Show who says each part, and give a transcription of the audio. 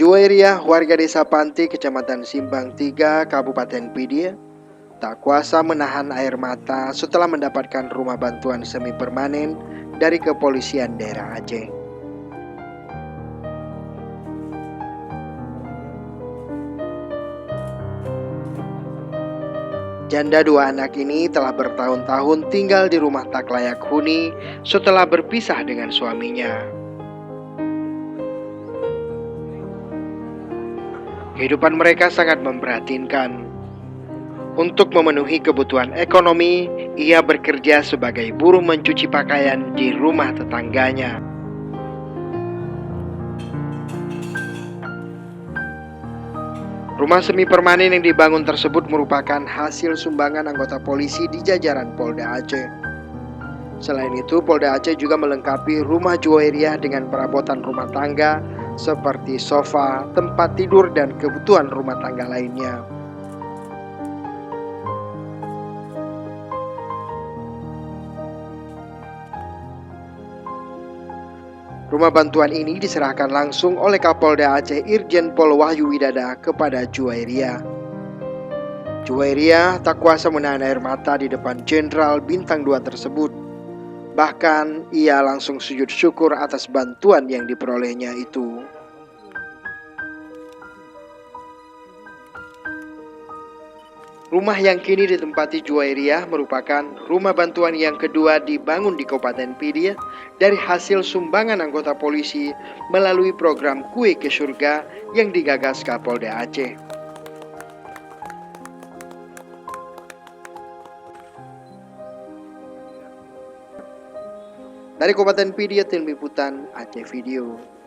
Speaker 1: Juwairiyah, warga desa Panti, Kecamatan Simbang 3, Kabupaten Pidie, tak kuasa menahan air mata setelah mendapatkan rumah bantuan semi permanen dari kepolisian daerah Aceh. Janda dua anak ini telah bertahun-tahun tinggal di rumah tak layak huni setelah berpisah dengan suaminya. Kehidupan mereka sangat memprihatinkan. Untuk memenuhi kebutuhan ekonomi, ia bekerja sebagai buruh mencuci pakaian di rumah tetangganya. Rumah semi permanen yang dibangun tersebut merupakan hasil sumbangan anggota polisi di jajaran Polda Aceh. Selain itu, Polda Aceh juga melengkapi rumah Juwairiyah dengan perabotan rumah tangga seperti sofa, tempat tidur, dan kebutuhan rumah tangga lainnya. Rumah bantuan ini diserahkan langsung oleh Kapolda Aceh Irjen Pol Wahyu Widada kepada Juwairiyah. Juwairiyah tak kuasa menahan air mata di depan Jenderal Bintang 2 tersebut. Bahkan ia langsung sujud syukur atas bantuan yang diperolehnya itu. Rumah yang kini ditempati Juwairiyah merupakan rumah bantuan yang kedua dibangun di Kabupaten Pidie dari hasil sumbangan anggota polisi melalui program Kue ke Surga yang digagas Kapolda Aceh. Dari Kabupaten Pidie, Tim Liputan Aceh Video.